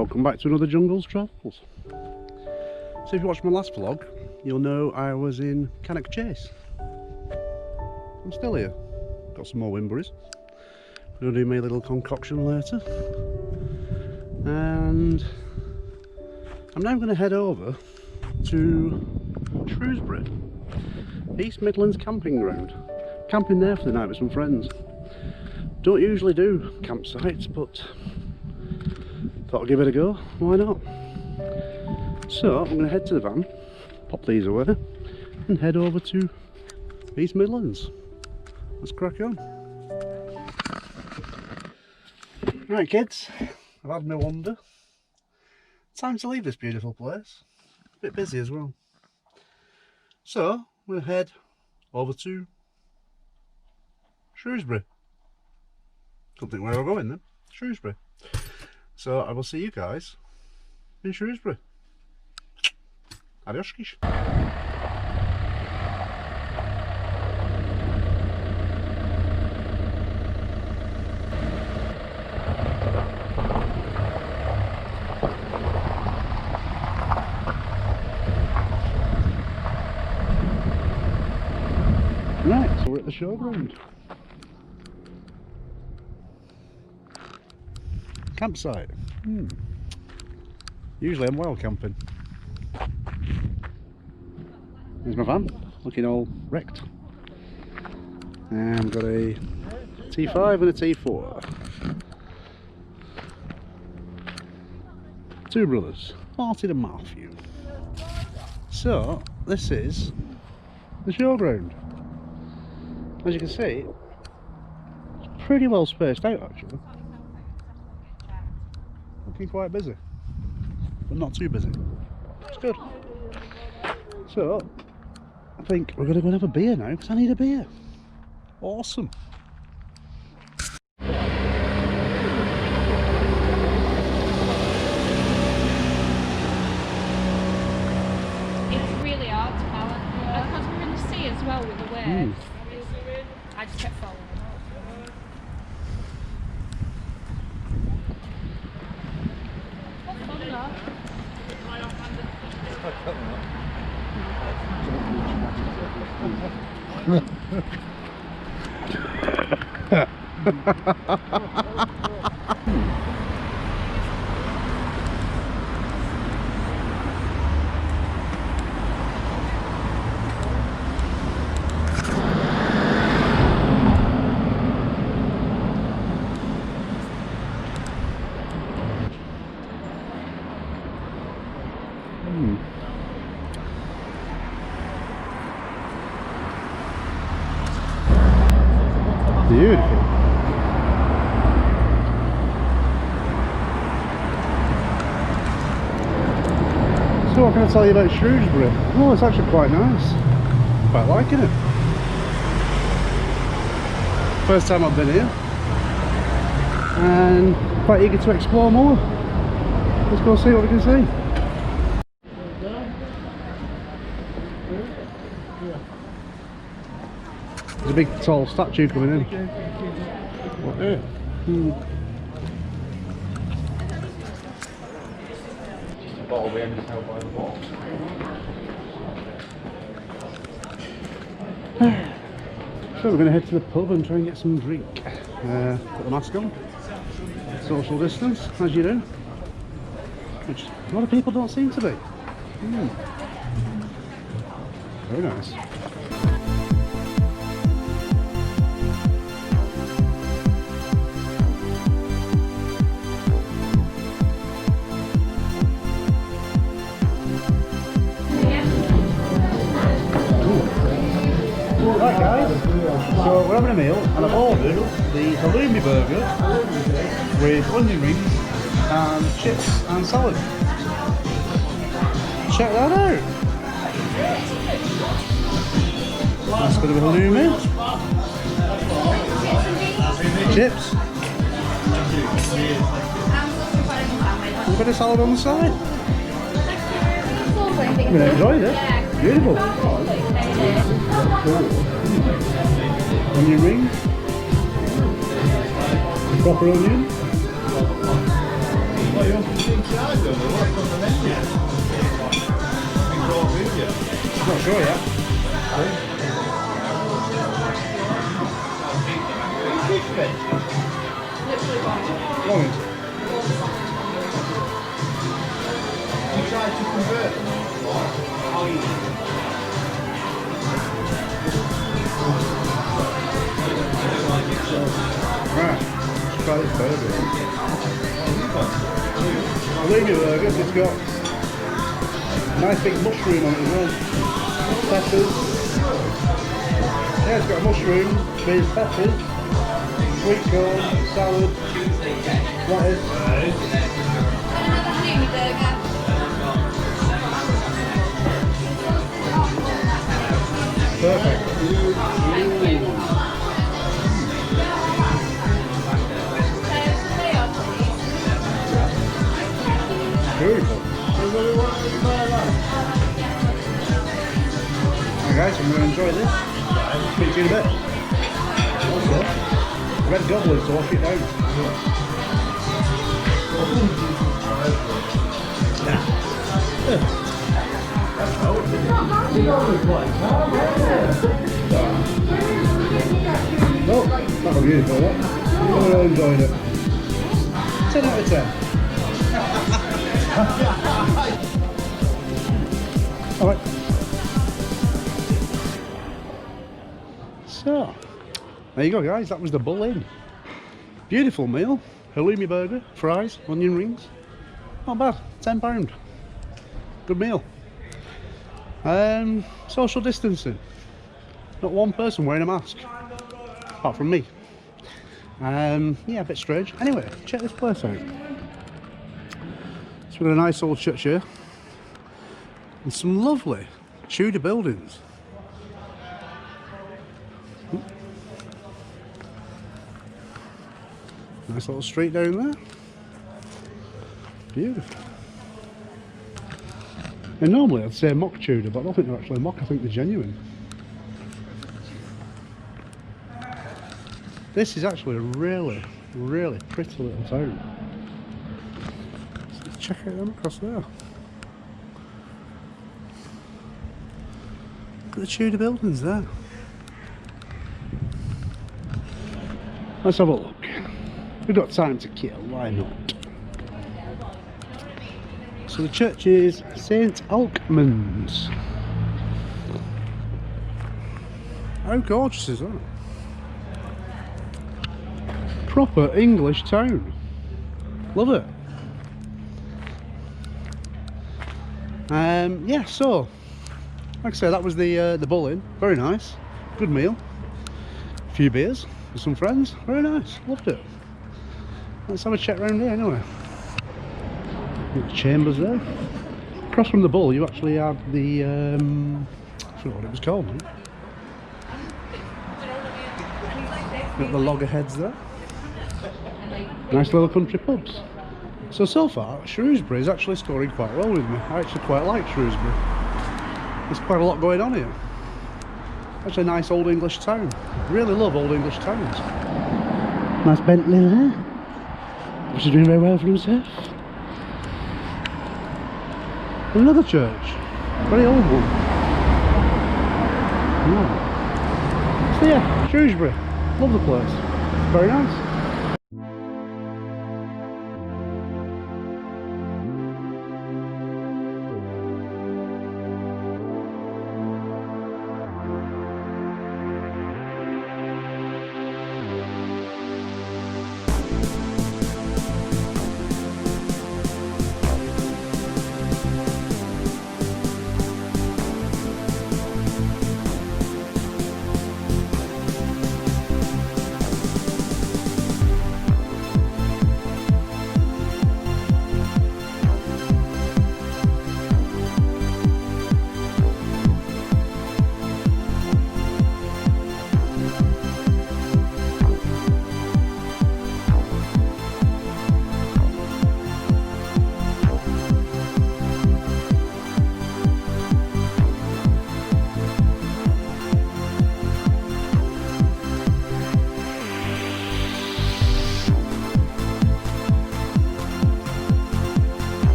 Welcome back to another Jungles Travels. So if you watched my last vlog, you'll know I was in Cannock Chase. I'm still here. Got some more Wimberries. I'm going to do my little concoction later. And I'm now going to head over to Shrewsbury, East Midlands camping ground. Camping there for the night with some friends. Don't usually do campsites, but thought I'd give it a go. Why not? So I'm going to head to the van, pop these away, and head over to East Midlands. Let's crack on. Right kids, I've had my wander. Time to leave this beautiful place. A bit busy as well. So we'll head over to Shrewsbury. Couldn't think where we're going then. Shrewsbury. So I will see you guys in Shrewsbury. Adios. Right, so we're at the showground. Campsite. Usually I'm wild camping. There's my van, looking all wrecked. And we've got a T5 and a T4. Two brothers, Martin and Matthew. So, this is the showground. As you can see, it's pretty well spaced out actually. Looking quite busy, but not too busy. It's good. So, I think we're going to go and have a beer now because I need a beer. Awesome. It's really hard to balance. Because we're in the sea as well with the waves. I just kept following them up. What's fun though? Beautiful. So what can I tell you about Shrewsbury? Oh, it's actually quite nice. Quite liking it. First time I've been here. And quite eager to explore more. Let's go see what we can see. There's a big tall statue coming in. What? So we're going to head to the pub and try and get some drink. Put the mask on. Social distance, as you do. Which a lot of people don't seem to be. Very nice. Right guys, so we're having a meal and I've ordered the Halloumi burger with onion rings and chips and salad. Check that out! Nice bit of halloumi, chips, a bit of salad on the side. I'm going to enjoy it. Beautiful. Onion rings, proper onion. I'm not sure yet. Long. You tried to convert them? Right, let's try this burger. Halloumi burger, it's got a nice big mushroom on it as well. Peppers. Yeah, it's got a mushroom, beans, peppers, sweet corn, salad, lettuce. Another Halloumi burger. Perfect. Beautiful. Alright guys, I'm going to enjoy this. Speak to you in a bit. Also, red goblin, so wash it down. Oh, that was beautiful, that. I really enjoyed it. 10 out of 10. Alright. So, there you go guys, that was the Bull Inn. Beautiful meal. Halloumi burger, fries, onion rings. Not bad, £10. Good meal. Social distancing. Not one person wearing a mask. Apart from me. Yeah, a bit strange. Anyway, check this place out. It's got a nice old church here. And some lovely Tudor buildings. Nice little street down there. Beautiful. And normally I'd say mock Tudor, but I don't think they're actually mock, I think they're genuine. This is actually a really, really pretty little town. So let's check out them across there. Look at the Tudor buildings there. Let's have a look. We've got time to kill, why not? So the church is St Alkmund's. How gorgeous is that? Proper English town. Love it. Yeah, so like I say, that was the Bull Inn. Very nice. Good meal. A few beers with some friends. Very nice. Loved it. Let's have a check round here anyway. Got the chambers there. Across from the Bull, you actually have the I forgot what it was called. Got the loggerheads there. Nice little country pubs. So far, Shrewsbury is actually scoring quite well with me. I actually quite like Shrewsbury. There's quite a lot going on here. Actually a nice old English town. Really love old English towns. Nice Bentley there. Which is doing very well for himself. Another church. Very old one. Yeah. So yeah, Shrewsbury. Love the place. Very nice.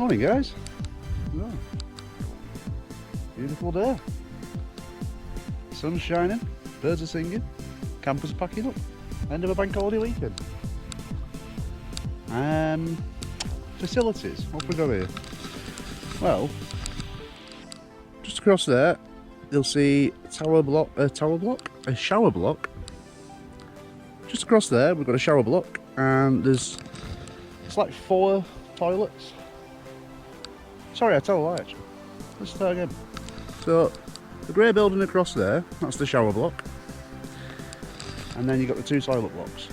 Morning guys. Oh. Beautiful day. Sun's shining, birds are singing, campers are packing up. End of a bank holiday weekend. Facilities, what have we got here? Well, just across there you'll see a shower block. Just across there we've got a shower block, and it's like 4 toilets. Sorry, I tell a lie actually. Let's start again. So the grey building across there, that's the shower block, and then you've got the 2 toilet blocks.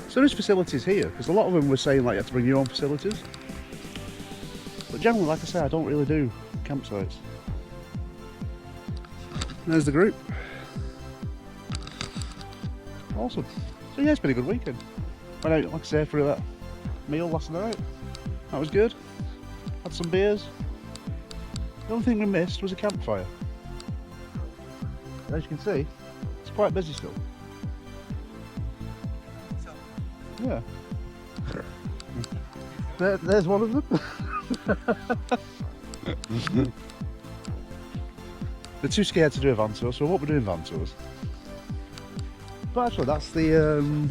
So there's facilities here, because a lot of them were saying like you have to bring your own facilities, but generally, like I say, I don't really do campsites. There's the group. Awesome. So yeah, it's been a good weekend. Went out, like I say, for that meal last night. That was good. Had some beers. The only thing we missed was a campfire. As you can see, it's quite busy still. Yeah. There's one of them. They're too scared to do a van tour, so what we're doing van tours. But actually, that's the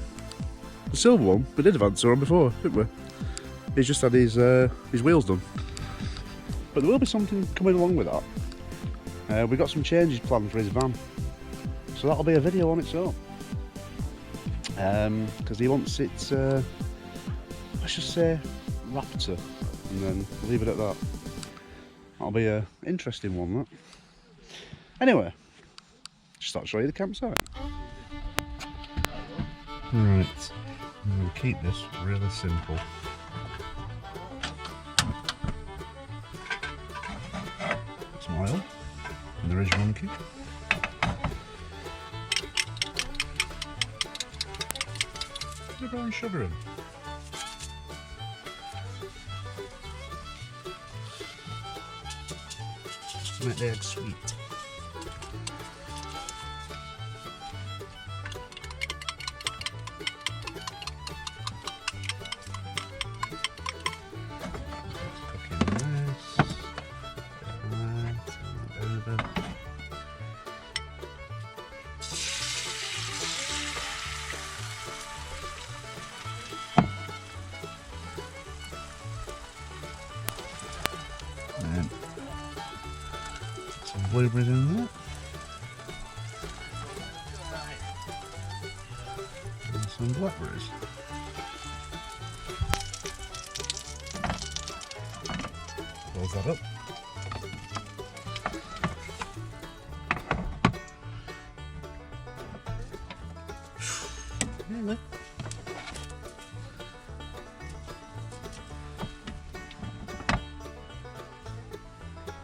silver one. We did a van tour on before, didn't we? He's just had his wheels done. But there will be something coming along with that. We've got some changes planned for his van, so that'll be a video on its own. Because he wants it, let's just say, Raptor, and then leave it at that. That'll be an interesting one, that. Anyway, just thought I'd show you the campsite. Right, I'm going to keep this really simple. Some oil, and there is monkey. Put a brown sugar in. Just to make the eggs sweet. Some blueberries in there. And some blackberries. Close that up. Really?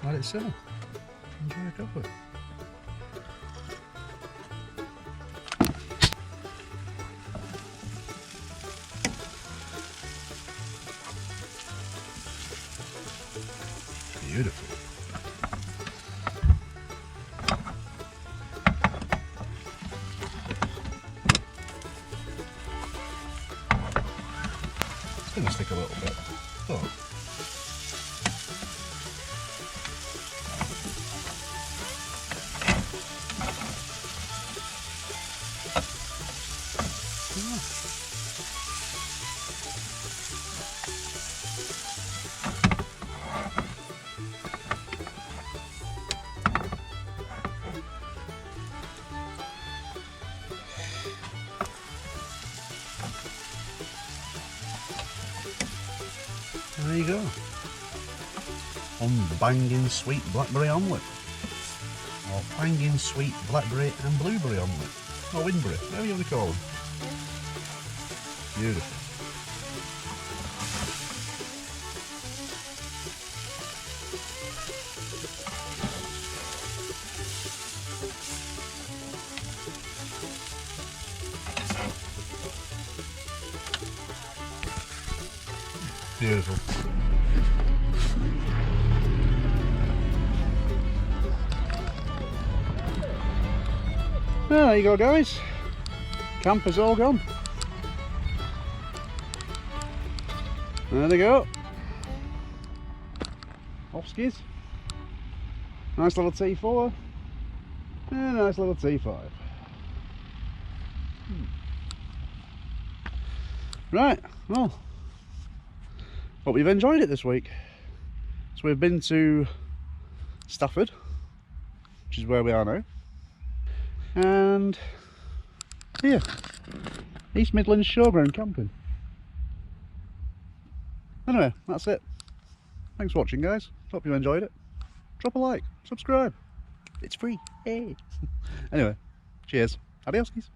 Let it simmer. Enjoy a coffee. Beautiful. It's going to stick a little bit. Oh. There you go. Banging sweet blackberry omelette. Or banging sweet blackberry and blueberry omelette. Or windberry, whatever you want to call them. Beautiful. Beautiful. Well, there you go guys, camp is all gone. There they go, off skis. Nice little T4 and a nice little T5. Right, well, hope you've enjoyed it this week. So we've been to Stafford, which is where we are now, and here, East Midlands Showground camping. Anyway, that's it. Thanks for watching, guys. Hope you enjoyed it. Drop a like, subscribe. It's free. Hey. Anyway, cheers. Adios, guys.